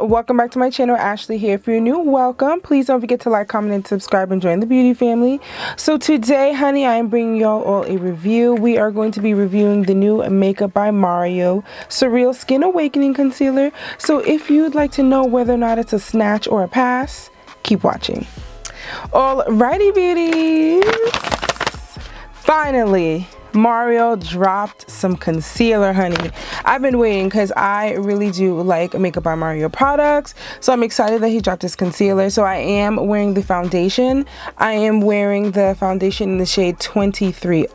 welcome back to my channel. Ashley here. If you're new, welcome. Please don't forget to like, comment, and subscribe and join the beauty family. So today, honey, I am bringing y'all all a review. We are going to be reviewing the new Makeup by Mario SurrealSkin Awakening Concealer. So if you'd like to know whether or not it's a snatch or a pass, keep watching. Alrighty, beauties. Finally, Mario dropped some concealer, honey. I've been waiting because I really do like Makeup by Mario products, so I'm excited that he dropped this concealer. So I am wearing the foundation. I am wearing the foundation in the shade 230.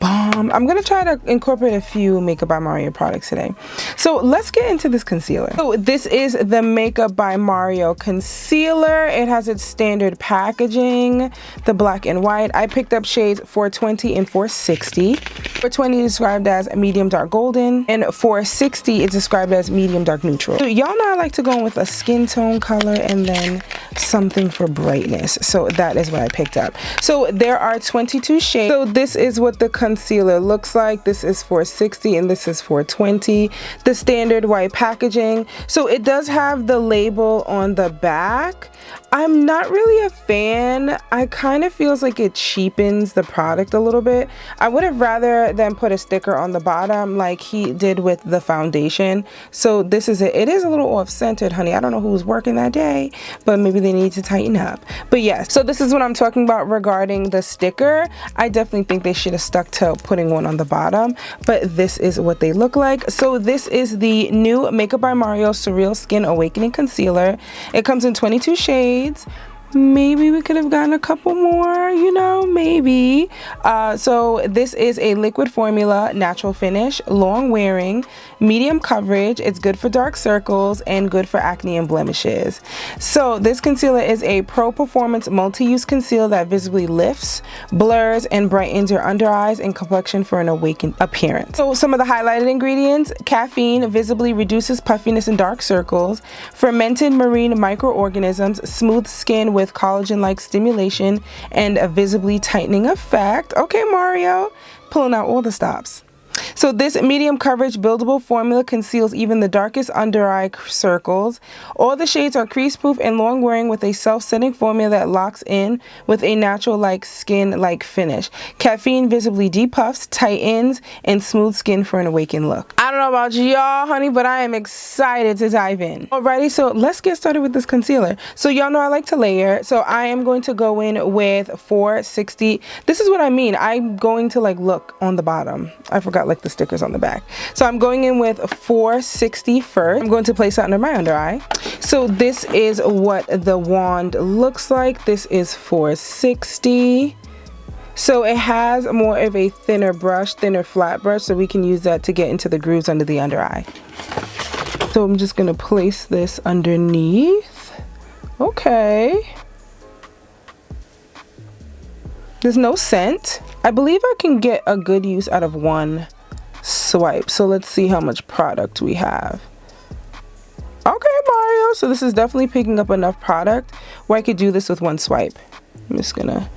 I'm gonna try to incorporate a few Makeup by Mario products today. So let's get into this concealer. So this is the Makeup by Mario concealer. It has its standard packaging, the black and white. I picked up shades 420 and 460. 420 is described as medium dark golden, and 460 is described as medium dark neutral. So y'all know I like to go in with a skin tone color and then something for brightness. So that is what I picked up. So there are 22 shades. So this is what the concealer looks like. This is 460 and this is 420. The standard white packaging. So it does have the label on the back. I'm not really a fan. I kind of feels like it cheapens the product a little bit. I would have rather than put a sticker on the bottom like he did with the foundation. So this is it. It is a little off-centered, honey. I don't know who was working that day, but maybe they need to tighten up. But yes, so this is what I'm talking about regarding the sticker. I definitely think they should have stuck to putting one on the bottom, but this is what they look like. So this is the new Makeup by Mario SurrealSkin Awakening Concealer. It comes in 22 shades. Maybe we could have gotten a couple more, you know, maybe. So this is a liquid formula, natural finish, long wearing, medium coverage. It's good for dark circles and good for acne and blemishes. So this concealer is a pro performance multi-use concealer that visibly lifts, blurs, and brightens your under eyes and complexion for an awakened appearance. So some of the highlighted ingredients: caffeine visibly reduces puffiness and dark circles, fermented marine microorganisms, smooth skin with collagen-like stimulation, and a visibly tightening effect. Okay, Mario, pulling out all the stops. So this medium coverage buildable formula conceals even the darkest under eye circles. All the shades are crease proof and long wearing with a self-setting formula that locks in with a natural like skin like finish. Caffeine visibly depuffs, tightens, and smooth skin for an awakened look. I don't know about y'all, honey, but I am excited to dive in. Alrighty, so let's get started with this concealer. So y'all know I like to layer, so I am going to go in with 460. This is what I mean. I'm going to like look on the bottom. I forgot like the stickers on the back. So I'm going in with 460 first. I'm going to place that under my under eye. So this is what the wand looks like. This is 460. So it has more of a thinner brush, thinner flat brush, so we can use that to get into the grooves under the under eye. So I'm just going to place this underneath. Okay. There's no scent. I believe I can get a good use out of one swipe. So let's see how much product we have. Okay, Mario. So this is definitely picking up enough product where I could do this with one swipe. I'm just gonna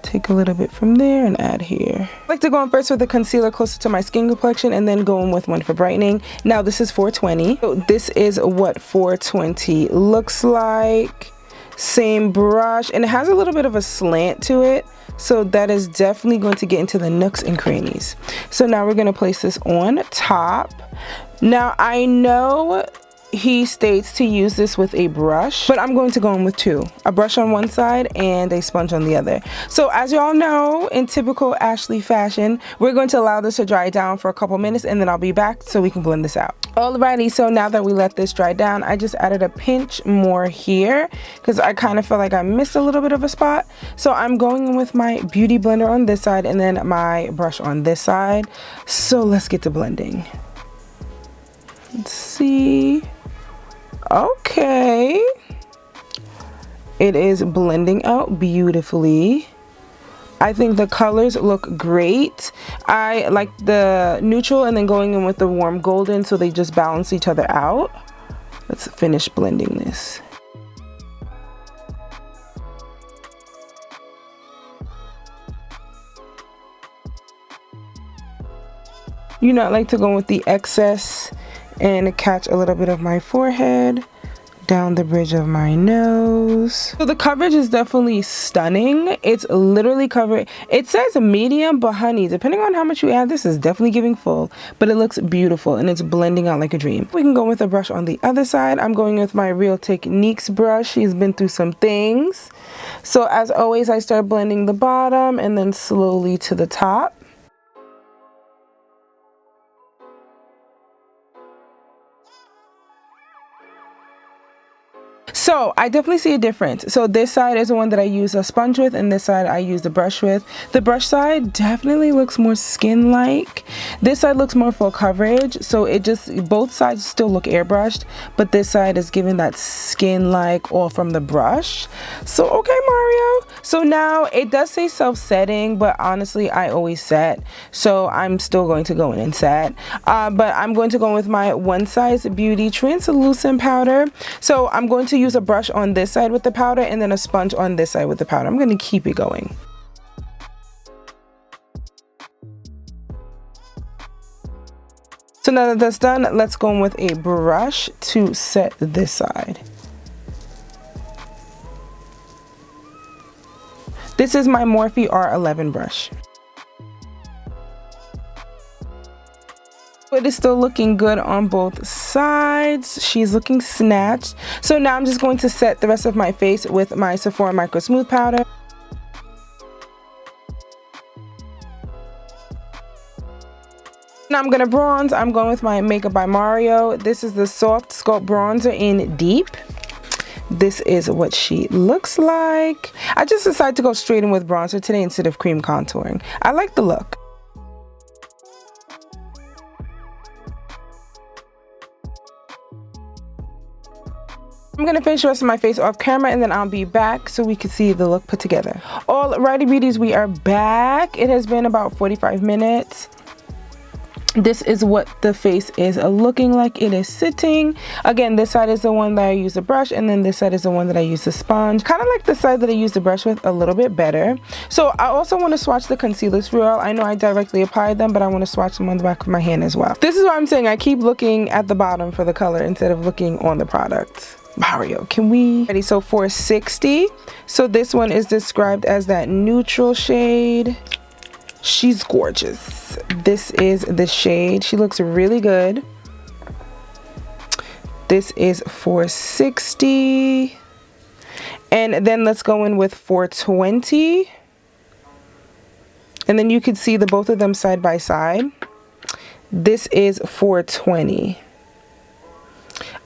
take a little bit from there and add here. I like to go in first with the concealer closer to my skin complexion and then go in with one for brightening. Now this is 420. So this is what 420 looks like. Same brush, and it has a little bit of a slant to it. So that is definitely going to get into the nooks and crannies. So now we're going to place this on top. Now I know he states to use this with a brush, but I'm going to go in with two. A brush on one side and a sponge on the other. So as you all know, in typical Ashley fashion, we're going to allow this to dry down for a couple minutes and then I'll be back so we can blend this out. Alrighty, so now that we let this dry down, I just added a pinch more here because I kind of feel like I missed a little bit of a spot. So I'm going in with my beauty blender on this side and then my brush on this side. So let's get to blending. Let's see. Okay, it is blending out beautifully. I think the colors look great. I like the neutral and then going in with the warm golden so they just balance each other out. Let's finish blending this. You know, I like to go with the excess and catch a little bit of my forehead, down the bridge of my nose. So the coverage is definitely stunning. It's literally covered. It says medium, but honey, depending on how much you add, this is definitely giving full, but it looks beautiful and it's blending out like a dream. We can go with a brush on the other side. I'm going with my Real Techniques brush. She's been through some things. So as always, I start blending the bottom and then slowly to the top. So I definitely see a difference. So this side is the one that I use a sponge with, and this side I use the brush with. The brush side definitely looks more skin-like. This side looks more full coverage. So it just, both sides still look airbrushed, but this side is giving that skin-like all from the brush. So okay, Mario. So now it does say self-setting, but honestly, I always set. So I'm still going to go in and set. But I'm going to go with my One Size Beauty translucent powder. So I'm going to use a brush on this side with the powder and then a sponge on this side with the powder. I'm going to keep it going. So now that that's done, let's go in with a brush to set this side. This is my Morphe R11 brush. It is still looking good on both sides. She's looking snatched. So now I'm just going to set the rest of my face with my Sephora Micro Smooth powder. Now I'm going to bronze. I'm going with my Makeup by Mario. This is the Soft Sculpt Bronzer in Deep. This is what she looks like. I just decided to go straight in with bronzer today instead of cream contouring. I like the look. I'm going to finish the rest of my face off camera and then I'll be back so we can see the look put together. Alrighty beauties, we are back. It has been about 45 minutes. This is what the face is looking like. It is sitting. Again, this side is the one that I use the brush, and then this side is the one that I use the sponge. Kind of like the side that I use the brush with a little bit better. So I also want to swatch the concealers for y'all. I know I directly applied them, but I want to swatch them on the back of my hand as well. This is what I'm saying. I keep looking at the bottom for the color instead of looking on the product. Mario, can we? Ready? So 460. So this one is described as that neutral shade. She's gorgeous. This is the shade. She looks really good. This is 460. And then let's go in with 420. And then you can see the both of them side by side. This is 420.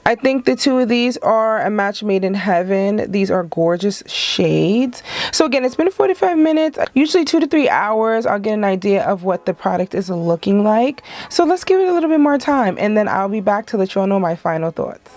I think the two of these are a match made in heaven. These are gorgeous shades. So again, it's been 45 minutes, usually 2 to 3 hours. I'll get an idea of what the product is looking like. So let's give it a little bit more time and then I'll be back to let you all know my final thoughts.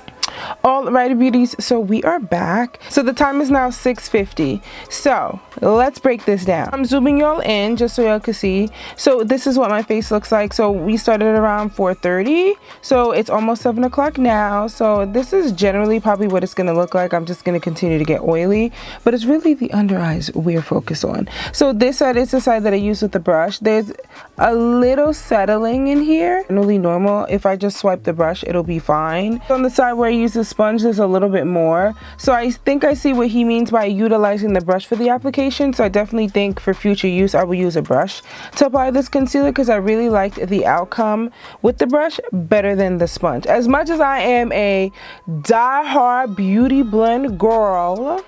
Alrighty beauties, so we are back. So the time is now 6:50. So let's break this down. I'm zooming y'all in just so y'all can see. So this is what my face looks like. So we started around 4:30. So it's almost 7 o'clock now. So this is generally probably what it's gonna look like. I'm just gonna continue to get oily, but it's really the under eyes we're focused on. So this side is the side that I use with the brush. There's a little settling in here. Really normal. If I just swipe the brush, it'll be fine. On the side where I use the sponge, there's a little bit more. So I think I see what he means by utilizing the brush for the application. So I definitely think for future use I will use a brush to apply this concealer because I really liked the outcome with the brush better than the sponge. As much as I am a die-hard beauty blend girl,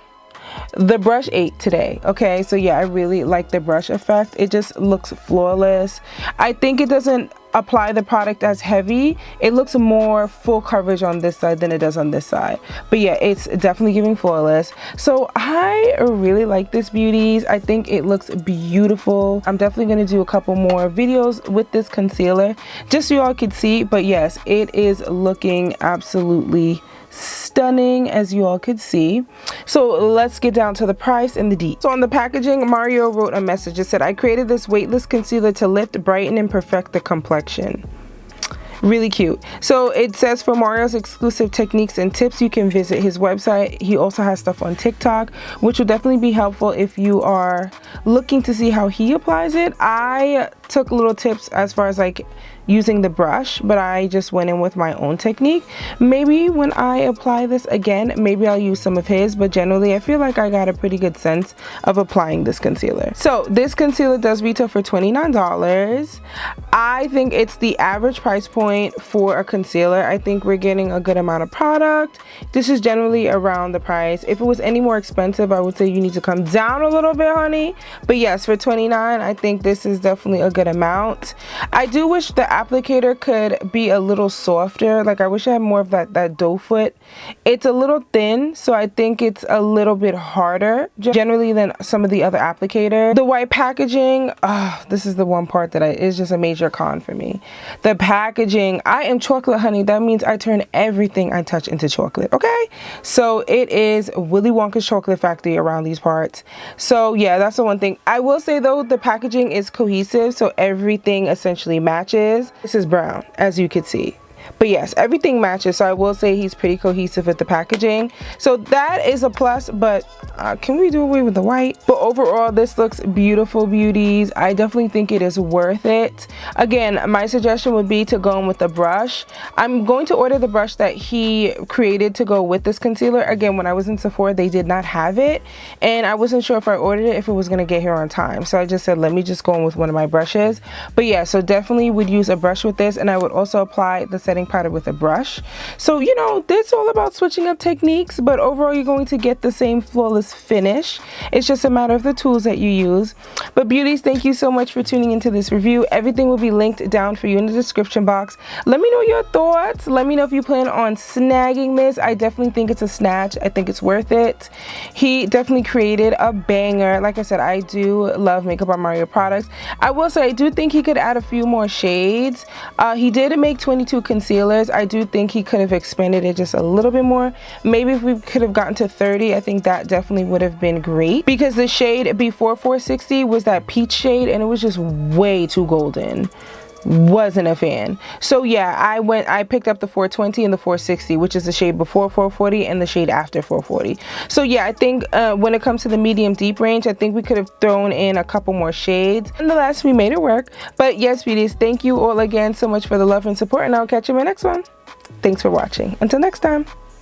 the brush ate today. Okay, so yeah, I really like the brush effect. It just looks flawless. I think it doesn't apply the product as heavy. It looks more full coverage on this side than it does on this side, but yeah, it's definitely giving flawless. So I really like this beauties. I think it looks beautiful. I'm definitely going to do a couple more videos with this concealer just so y'all can see, but yes, it is looking absolutely stunning as you all could see. So let's get down to the price and the deets. So on the packaging, Mario wrote a message. It said, I created this weightless concealer to lift, brighten, and perfect the complexion. Really cute. So it says for Mario's exclusive techniques and tips, you can visit his website. He also has stuff on TikTok, which will definitely be helpful if you are looking to see how he applies it. I took little tips as far as like using the brush, but I just went in with my own technique. Maybe when I apply this again, maybe I'll use some of his, but generally I feel like I got a pretty good sense of applying this concealer. So this concealer does retail for $29. I think it's the average price point for a concealer. I think we're getting a good amount of product. This is generally around the price. If it was any more expensive, I would say you need to come down a little bit, honey. But yes, for $29, I think this is definitely a good amount. I do wish the applicator could be a little softer. Like, I wish I had more of that doe foot. It's a little thin, so I think it's a little bit harder generally than some of the other applicators. The white packaging, this is the one part that is just a major con for me. The packaging, I am chocolate, honey. That means I turn everything I touch into chocolate, okay? So it is Willy Wonka's chocolate factory around these parts. So yeah, that's the one thing. I will say though, the packaging is cohesive, so everything essentially matches. This is brown, as you can see. But yes, everything matches, so I will say he's pretty cohesive with the packaging. So that is a plus, but can we do away with the white? But overall, this looks beautiful, beauties. I definitely think it is worth it. Again, my suggestion would be to go in with the brush. I'm going to order the brush that he created to go with this concealer. Again, when I was in Sephora, they did not have it, and I wasn't sure if I ordered it, if it was going to get here on time. So I just said, let me just go in with one of my brushes. But yeah, so definitely would use a brush with this, and I would also apply the setting powder with a brush. So, you know, it's all about switching up techniques, but overall you're going to get the same flawless finish. It's just a matter of the tools that you use. But beauties, thank you so much for tuning into this review. Everything will be linked down for you in the description box. Let me know your thoughts. Let me know if you plan on snagging this. I definitely think it's a snatch. I think it's worth it. He definitely created a banger. Like I said, I do love Makeup by Mario products. I will say I do think he could add a few more shades. He did make 22 concealers. I do think he could have expanded it just a little bit more. Maybe if we could have gotten to 30, I think that definitely would have been great, because the shade before 460 was that peach shade and it was just way too golden. Wasn't a fan. So yeah, I picked up the 420 and the 460, which is the shade before 440 and the shade after 440. So yeah, I think when it comes to the medium deep range, I think we could have thrown in a couple more shades. Nonetheless, we made it work. But yes, beauties, thank you all again so much for the love and support, and I'll catch you in my next one. Thanks for watching. Until next time.